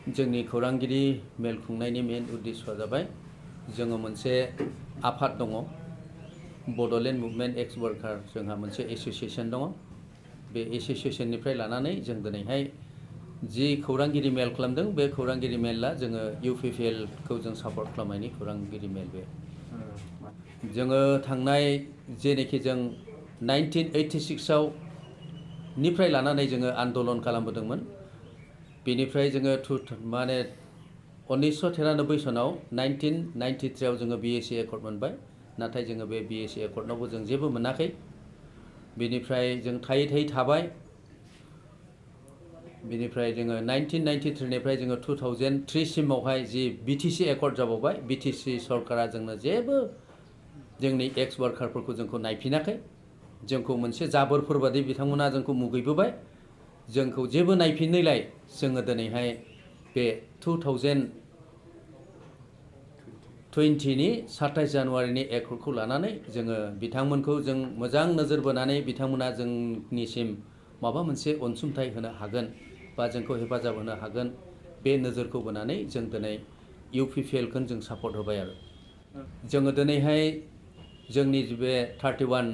जोंनि खौरांगिरि मेल खुंनायनि मेन उद्देश्यआ जाबाय जोङो मोनसे आफाद दङ बड'लेण्ड मुभमेन्ट एक्स वर्कार जोंहा मोनसे एसोसिएशन दङ बे एसोसिएशननिफ्राय लानानै जों दिनैहाय जि खौरांगिरि मेल खालामदों बे खौरांगिरि मेलआ जोङो UPPL खौ जों सापर्ट खालामनायनि खौरांगिरि मेल बे जोङो थांनाय जेनोखि जों 1986 आव निफ्राय लानानै जोङो आन्दलन खालामबोदोंमोन बेनिफ्राय जोङो माने 1993 सनाव 1993 आव जोङो BSc एकर्ड मोनबाय नाथाय जोङो बे BSc एकर्डनावबो जों जेबो मोनाखै बेनिफ्राय जों थायै थाबाय बेनिफ्राय जोङो 1993 निफ्राय जोङो 2003 सिमावहाय जि BTC एकर्ड जाबावबाय BTC सरकारा जोंनो जेबो जोंनि एक्स वर्कारफोरखौ जोंखौ नायफिनाखै जोंखौ मोनसे जाबोरफोर बादि बिथांमोना जोंखौ मुगैबोबाय जोंखौ जेबो नायफिननायलाय जोङो दिनैहाय बे 2020 नि 27 जानुवारिनि एकर्डखौ लानानै जोङो बिथांमोनखौ जों मोजां नोजोर बोनानै बिथांमोना जोंनिसिम माबा मोनसे अनसुंथाइ होनो हागोन बा जोंखौ हेफाजाब होनो हागोन बे नोजोरखौ बोनानै जों दिनै UPPL खौ जों सापर्ट होबाय आरो जोङो दिनैहाय जोंनि बे 31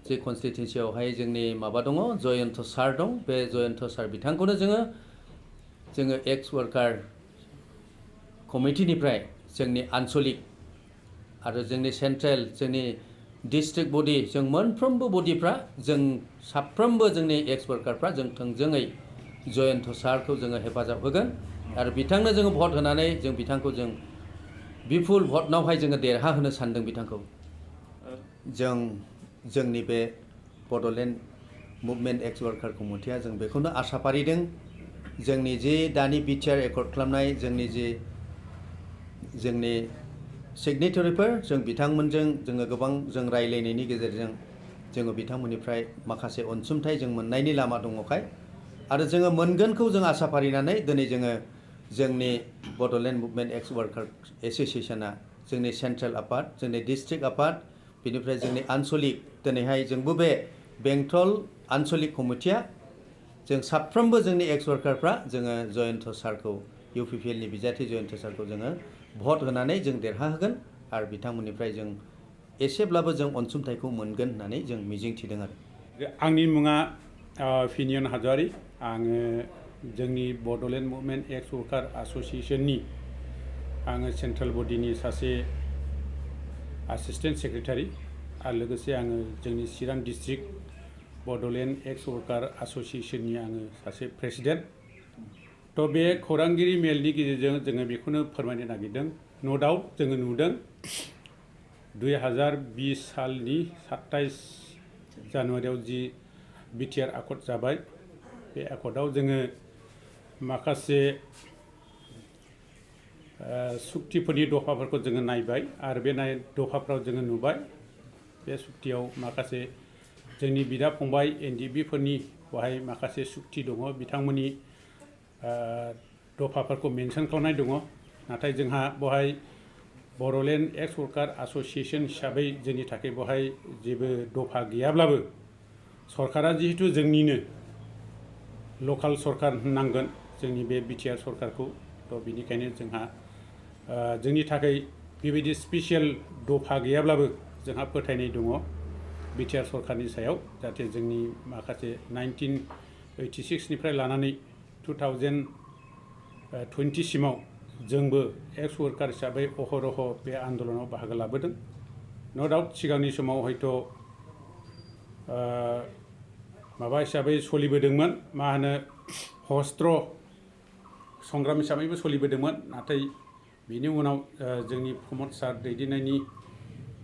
जे कन्स्टिटिउन्सियावहाय जोंनि माबा दङ जयन्त सार दं बे जयन्त सार बिथांखौनो जोङो एक्स वर्कार कमिटिनिफ्राय जोंनि आन्चलिक आरो जोंनि सेन्ट्रेल जोंनि डिस्ट्रिक्ट बडि जों मोनफ्रोमबो बडिफ्रा जों साफ्रोमबो जोंनि एक्स वर्कारफ्रा जों थोंजोङै जयन्त सारखौ जोङो हेफाजाब होगोन आरो बिथांनो जोङो भट होनानै जों बिथांखौ जों बिपुल भटनावहाय जोङो देरहाहोनो सानदों बिथांखौ जोंनि बे बड'लेण्ड मुभमेन्ट एक्स वर्कार कमिटिया जों बेखौनो आसा फारिदों जोंनि जे दानि बिटिआर एकर्ड खालामनाय जोंनि सिगनेटरिफोर जों बिथांमोनजों जोङो गोबां जों रायलायनायनि गेजेरजों जोङो बिथांमोननिफ्राय माखासे अनसुंथाइ जों मोननायनि लामा दङखाय आरो जोङो मोनगोनखौ जों आसा फारिनानै दिनै जोङो जोंनि बड'लेण्ड मुभमेन्ट एक्स वर्कार एसोसिएशना जोंनि सेन्ट्रेल आफाद जोंनि डिस्ट्रिक्ट आफाद बेनिफ्राय जोंनि आन्चलिक दिनैहाय जोंबो बे बेंटल आन्चलिक कमिटिया जों साफ्रोमबो जोंनि एक्स वर्कारफ्रा जोङो जयन्त सारखौ UPPL नि बिजाथि जयन्त सारखौ जोङो भट होनानै जों देरहाहोगोन आरो बिथांमोननिफ्राय जों एसेब्लाबो जों अनसुंथाइखौ मोनगोन होननानै जों मिजिंथिदों आरो आंनि मुङा फिनियन हाज'वारि आङो जोंनि बड'लेण्ड मुभमेन्ट एक्स वर्कार एसोसिएशननि आङो सेन्ट्रेल बडिनि सासे एसिस्टेन्ट सेक्रेटारि आरो लोगोसे आङो जोंनि चिरां डिस्ट्रिक्ट बड'लेण्ड एक्स वर्कार एसोसिएशननि आङो सासे प्रेसिडेन्ट थ' बे खौरांगिरि मेलनि गेजेरजों जोङो बेखौनो फोरमायनो नागिरदों न' डाउट जोङो नुदों 2020 सालनि 27 जानुवारियाव जि बिटिआर एकर्ड जाबाय बे एकर्डआव जोङो माखासे सुक्तिफोरनि दफाफोरखौ जोङो नायबाय आरो बे दफाफ्राव जोङो नुबाय बे सुक्तियाव माखासे जोंनि बिदा फंबाय NDB-फोरनि बेवहाय माखासे सुक्ति दङ बिथांमोननि दफाफोरखौ मेनसन खालामनाय दङ नाथाय जोंहा बेवहाय बड'लेण्ड एक्स वर्कार एसोसिएशन हिसाबै जोंनि थाखाय बेवहाय जेबो दफा गैयाब्लाबो सरकारा जिहेतु जोंनिनो लकेल सरकार होननांगोन जोंनि बे बिटिआर सरकारखौ थ' बिनिखायनो जोंहा जोंनि थाखाय बेबायदि स्पेसियेल दफा गैयाब्लाबो जोंहा फोथायनाय दङ बिटिआर सरकारनि सायाव जाहाथे जोंनि माखासे 1986 निफ्राय लानानै 2020 सिमाव जोंबो एक्स वर्कार हिसाबै अहरह बे आन्दलनाव बाहागो लाबोदों न' डाउट सिगांनि समाव हयथ' माबा हिसाबै सोलिबोदोंमोन मा होनो हस्त्र संग्राम हिसाबैबो सोलिबोदोंमोन नाथाय बिनि उनाव जोंनि प्रमद सार दैदेननायनि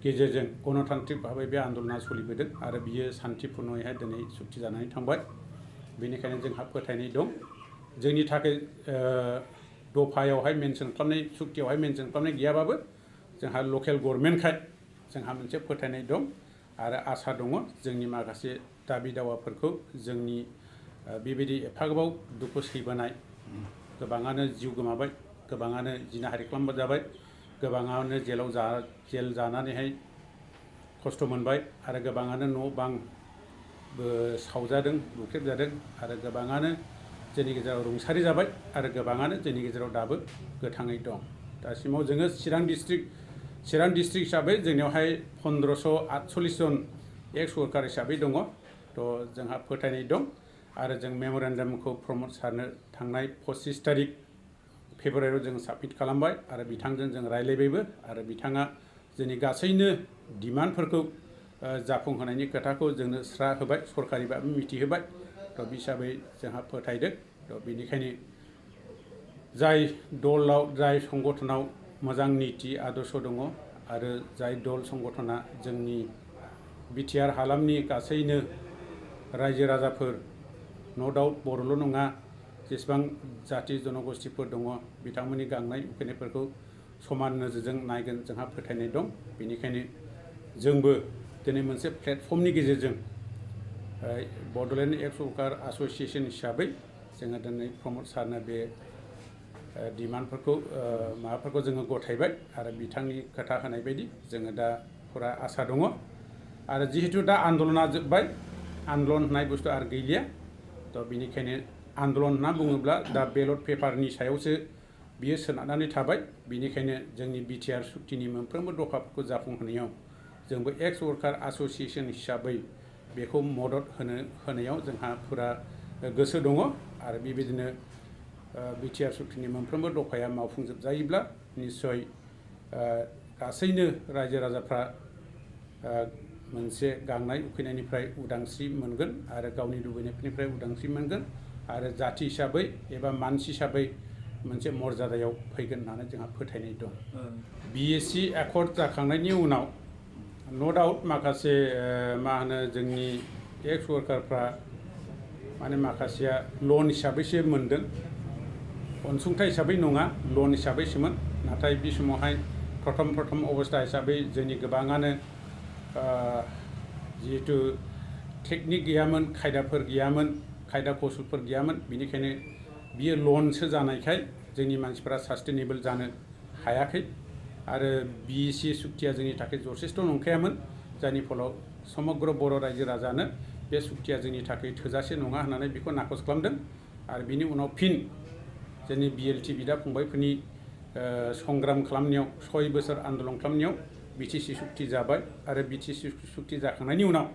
गेजेरजों गणतान्त्रिक भाबै बे आन्दलना सोलिबोदों आरो बियो सान्तिपुर्नयैहाय दिनै सुक्ति जानानै थांबाय बेनिखायनो जोंहा फोथायनाय दं जोंनि थाखाय दफायावहाय मेनसन खालामनाय सुक्तियावहाय मेनसन खालामनाय गैयाबाबो जोंहा लकेल गभर्नमेन्टखाय जोंहा मोनसे फोथायनाय दं आरो आसा दङ जोंनि माखासे दाबि दावाफोरखौ जोंनि बेबायदि एफाग्राब दुखु सैबोनाय गोबाङानो जिउ गोमाबाय गोबाङानो जिनाहारि खालामजाबाय गोबाङानो जेल जानानैहाय खस्थ' मोनबाय आरो गोबाङानो न' बां सावजादों बुख्रेबजादों आरो गोबाङानो जोंनि गेजेराव रुंसारि जाबाय आरो गोबाङानो जोंनि गेजेराव दाबो गोथाङै दं। दासिमाव जोङो चिरां डिस्ट्रिक्ट हिसाबै जोंनियावहाय 1548 जन एक्स वर्कार हिसाबै दङ। थ' जोंहा फोथायनाय दं आरो जों मेम'रेन्डामखौ प्रमद सारनो थांनाय 25 तारिख फेब्रुवारियाव जों साबमिट खालामबाय आरो बिथांजों जों रायलायबायबो आरो बिथाङा जोंनि गासैनो डिमान्डफोरखौ जाफुंहोनायनि खोथाखौ जोंनो स्रा होबाय, सरकारि भाबै मिथिहोबाय। थ' बे हिसाबै जोंहा फोथायदों। थ' बेनिखायनो जाय दलाव जाय संगठनाव मोजां नीति आदर्श दङ आरो जाय दल संगठना जोंनि बिटिआर हालामनि गासैनो रायजो राजाफोर नो डाउट बर'ल' नङा जेसेबां जाति जनगोष्ठीफोर दङ बिथांमोननि गांनाय उखैनायफोरखौ समान नोजोरजों नायगोन जोंहा फोथायनाय दं। बेनिखायनो जोंबो दिनै मोनसे प्लेटफर्मनि गेजेरजों बड'लेण्ड एक्स वर्कार एस'सिएशन हिसाबै जोङो दिनै प्रमद सारनो बे डिमान्डफोरखौ माबाफोरखौ जोङो गथायबाय आरो बिथांनि खोथा होनाय बायदि जोङो दा फुरा आसा दङ। आरो जिहेतु दा आन्दलना जोब्बाय, आन्दलन होननाय बुस्थु आरो गैलिया। थ' बेनिखायनो आन्दलन होनना बुङोब्ला दा बेलट पेपारनि सायावसो बियो सोनारनानै थाबाय। बेनिखायनो जोंनि बिटिआर सुक्तिनि मोनफ्रोमबो दफाफोरखौ जाफुंहोनायाव जोंबो एक्स वर्कार एस'सिएशन हिसाबै बेखौ मदद होनायाव जोंहा फुरा गोसो दङ आरो बेबायदिनो बिटिआर सुक्तिनि मोनफ्रोमबो दफाया मावफुंजोबजायोब्ला निस्सय गासैनो रायजो राजाफ्रा मोनसे गांनाय उखैनायनिफ्राय उदांस्रि मोनगोन आरो गावनि लुबैनायफोरनिफ्राय उदांस्रि मोनगोन आरो जाथि हिसाबै एबा मानसि हिसाबै मोनसे मर्यादायाव फैगोन होननानै जोंहा फोथायनाय दं। बिएससि एकर्ड जाखांनायनि उनाव नो डाउट माखासे मा होनो जोंनि एक्स वर्कारफ्रा माने माखासेया लन हिसाबैसो मोनदों, अनसुंथाइ हिसाबै नङा, लन हिसाबैसोमोन। नाथाय बे समावहाय प्रथम अबस्था हिसाबै जोंनि गोबाङानो जिहेतु टेकनिक गैयामोन, खायदाफोर गैयामोन, खायदा कौशलफोर गैयामोन, बेनिखायनो बियो लनसो जानायखाय जोंनि मानसिफोरा सास्टेनेबल जानो हायाखै आरो बिएससि सुक्तिया जोंनि थाखाय जथेस्थ' नंखायामोन, जायनि फलाव समग्र बर' रायजो राजानो बे सुक्तिया जोंनि थाखाय थोजासे नङा होननानै बेखौ नाखस खालामदों। आरो बिनि उनाव फिन जोंनि बिएलटि बिदा फंबायफोरनि संग्राम खालामनायाव 6 बोसोर आन्दलन खालामनायाव बिटिसि सुक्ति जाबाय आरो बिटिसि सुक्ति जाखांनायनि उनाव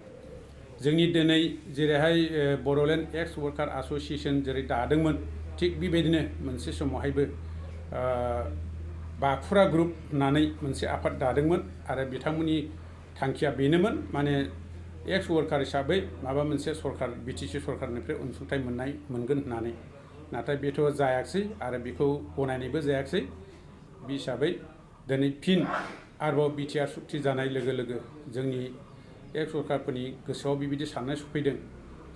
जोंनि दिनै जेरैहाय बड'लेण्ड एक्स वर्कार एस'सिएशन जेरै दादोंमोन थिग बेबायदिनो मोनसे समावहायबो बाखुरा ग्रुप होननानै मोनसे आफाद दादोंमोन आरो बिथांमोननि थांखिया बेनोमोन माने एक्स वर्कार हिसाबै माबा मोनसे सरकार बिटिसि सरकारनिफ्राय अनसुंथाइ मोनगोन होननानै। नाथाय बेथ' जायाखिसै आरो बेखौ गनायनायबो जायाखिसै। बे हिसाबै दिनै फिन आरोबाव बिटिआर सुक्ति जानाय लोगो लोगो जोंनि एक्स वर्कारफोरनि गोसोआव बेबायदि साननाय सफैदों,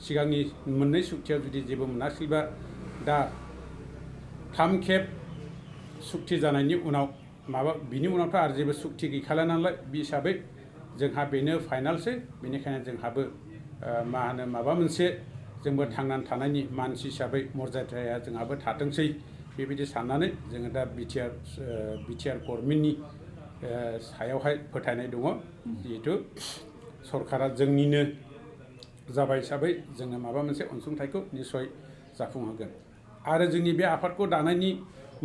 सिगांनि मोननै सुक्तियाव जुदि जेबो मोनाखैबा दा 3 खेब सुक्ति जानायनि उनाव बिनि उनावथ' आरो जेबो सुक्ति गैखाला नालाय, बे हिसाबै जोंहा बेनो फाइनालसै। बेनिखायनो जोंहाबो मा होनो माबा मोनसे जोंबो थांनानै थानायनि मानसि हिसाबै मर्यादाया जोंहाबो थाथोंसै बेबायदि साननानै जोङो दा बिटिआर गभर्नमेन्टनि सायावहाय फोथायनाय दङ। जिहेतु सरकारा जोंनिनो जाबाय हिसाबै जोङो माबा मोनसे अनसुंथाइखौ निस्सय जाफुंहोगोन। आरो जोंनि बे आफादखौ दानायनि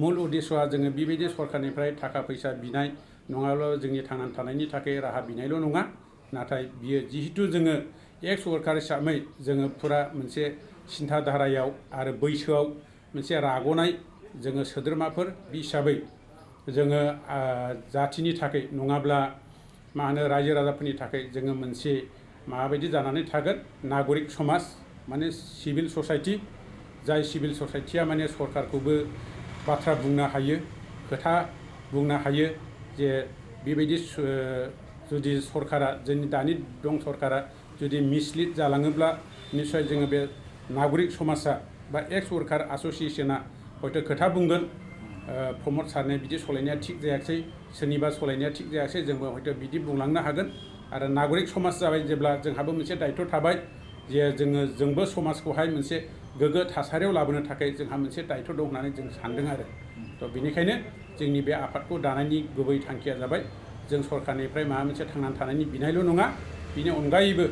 मुल उद्देश्यआ जोङो बेबायदि सरकारनिफ्राय थाखा फैसा बिनाय नङाब्ला जोंनि थांनानै थानायनि थाखाय राहा बिनायल' नङा। नाथाय बियो जिहेतु जोङो एक्स वर्कार हिसाबै जोङो फुरा मोनसे सिन्था धारायाव आरो बैसोआव मोनसे राग'नाय जोङो सोद्रोमाफोर बे हिसाबै जोङो जाथिनि थाखाय नङाब्ला मा होनो रायजो राजाफोरनि थाखाय जोङो मोनसे माबायदि जानानै थागोन नागरिक समाज माने सिभिल ससाइटि, जाय सिभिल ससाइटिया माने सरकारखौबो बाथ्रा बुंनो हायो, खोथा बुंनो हायो जे बेबायदि जुदि सरकारा जोंनि दानि दं सरकारा जुदि मिसलिड जालाङोब्ला निस्सय जोङो बे नागरिक समाजा बा एक्स वर्कार एस'सिएशना हयथ' खोथा बुंगोन, प्रमद सारनाय बिदि सलायनाया थिग जायाखिसै, सोरनिबा सलायनाया थिग जायाखिसै, जोंबो हयथ' बिदि बुंलांनो हागोन। आरो नागरिक समाज जाबाय जेब्ला जोंहाबो मोनसे दायित्व थाबाय जे जोंबो समाजखौहाय मोनसे गोग्गो थासारियाव लाबोनो थाखाय जोंहा मोनसे दायित्व दं होननानै जों सानदों आरो। थ' बेनिखायनो जोंनि बे आफादखौ दानायनि गुबै थांखिया जाबाय जों सरकारनिफ्राय माबा मोनसे थांनानै थानायनि बिनायल' नङा, बिनि अनगायैबो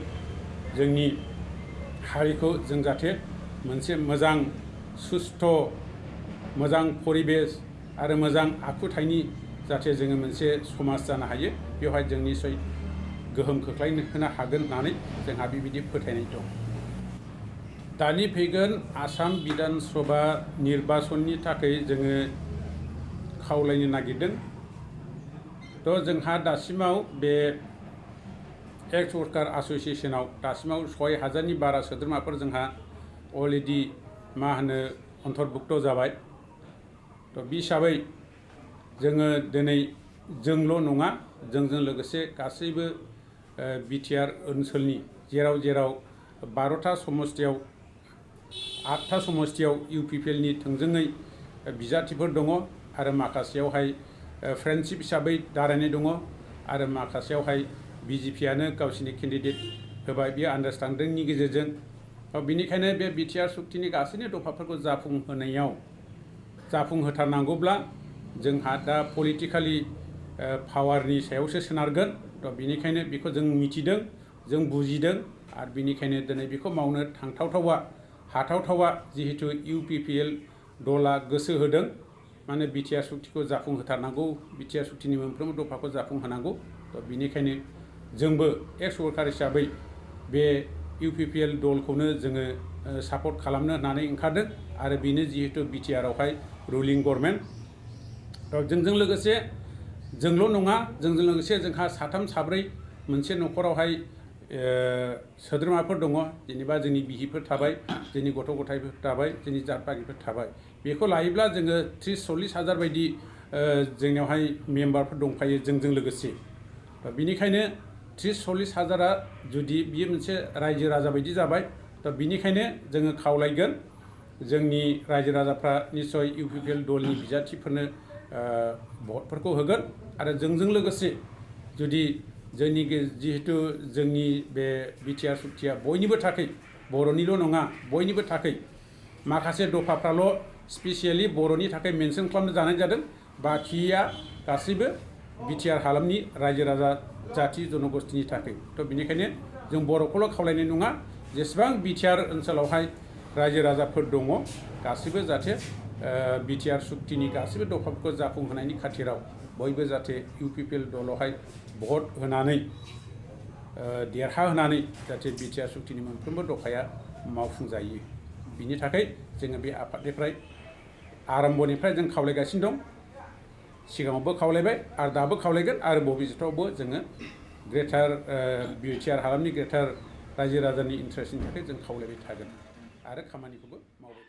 जोंनि हारिखौ जों जाहाथे मोनसे मोजां सुस्थ' मोजां परिबेस आरो मोजां आखुथायनि जाहाथे जोङो मोनसे समाज जानो हायो बेवहाय जों निसय गोहोम खोख्लैनो हागोन होननानै जोंहा बेबायदि फोथायनाय दं। दानि फैगोन आसाम बिधान सभा निर्बाचननि थाखाय जोङो खावलायनो नागिरदों। थ' जोंहा दासिमाव बे एक्स वर्कार एस'सिएशनाव दासिमाव 6000नि बारा सोद्रोमाफोर जोंहा अलरेडि अन्तर्भुक्त जाबाय। थ' बे हिसाबै जोङो दिनै जोंल' नङा जोंजों लोगोसे गासैबो बिटिआर ओनसोलनि जेराव 12टा समस्तियाव 8टा समस्तियाव इउपिपिएलनि थोंजोङै बिजाथिफोर दङ आरो माखासेयावहाय फ्रेन्डशिप हिसाबै दारायनाय दङ आरो माखासेयावहाय बिजेपिआनो गावसिनि केन्डिडेट होबाय बे आन्डारस्टेन्डिंनि गेजेरजों। बेनिखायनो बे बिटिआर सुक्तिनि गासैनि दफाफोरखौ जाफुंहोथारनांगौब्ला जोंहा दा पलिटिकेलि पावारनि सायावसो सोनारगोन। थ' बेनिखायनो बेखौ जों मिथिदों, जों बुजिदों आरो बेनिखायनो दिनै बेखौ मावनो हाथावथावा जिहेतु इउपिपिएल दला गोसो होदों माने बिटिआर सुक्तिखौ जाफुंहोथारनांगौ, बिटिआर सुक्तिनि मोनफ्रोमबो दफाखौ जाफुंहोनांगौ। थ' बेनिखायनो जोंबो एक्स वर्कार हिसाबै बे इउपिपिएल दलखौनो जोङो सापर्ट खालामनो होननानै ओंखारदों आरो बेनो जिहेतु बिटिआरआवहाय रुलिं गभर्नमेन्ट। थ' जोंजों लोगोसे जोंल' नङा जोंजों लोगोसे जोंहा 3 4 मोनसे न'खरावहाय सोद्रोमाफोर दङ। जेनेबा जोंनि बिहिफोर थाबाय, जोंनि गथ' गथायफोर थाबाय, जोंनि जात बागिफोर थाबाय। बेखौ लायोब्ला जोङो 30-40 हाजार बायदि जोंनियावहाय मेम्बारफोर दंफायो जोंजों लोगोसे। बेनिखायनो 30-40 हाजारा जुदि बियो मोनसे रायजो राजा बायदि जाबाय। थ' बेनिखायनो जोङो खावलायगोन जोंनि रायजो राजाफ्रा निसय इउपिपिएल दलनि बिजाथिफोरनो भटफोरखौ होगोन आरो जोंजों लोगोसे जुदि जिहेतु जोंनि बे बिटिआर सुक्तिया बयनिबो थाखाय बर'निल' नङा बयनिबो थाखाय माखासे दफाफ्राल' स्पेसियेलि बर'नि थाखाय मेनसन खालामनो जानाय जादों, बाखिया गासैबो बिटिआर हालामनि रायजो राजा जाथि जनगोष्ठीनि थाखाय। थ' बेनिखायनो जों बर'खौल' खावलायनाय नङा, जेसेबां बिटिआर ओनसोलावहाय रायजो राजाफोर दङ गासैबो जाहाथे बिटिआर सुक्तिनि गासैबो दफाफोरखौ जाफुंहोनायनि खाथिराव बयबो जाहाथे इउपिपिएल दलावहाय भट होनानै देरहाहोनानै जाहाथे बिटिआर सुक्तिनि मोनफ्रोमबो दफाया मावफुंजायो। बिनि थाखाय जोङो बे आफादनिफ्राय आरम्भनिफ्राय जों खावलायगासिनो दं, सिगाङावबो खावलायबाय आरो दाबो खावलायगोन आरो भबिष्यतावबो जोङो ग्रेटार बिटिआर हालामनि ग्रेटार रायजो राजानि इन्टारेस्टनि थाखाय जों खावलायबाय थागोन आरो खामानिखौबो मावबाय थागोन।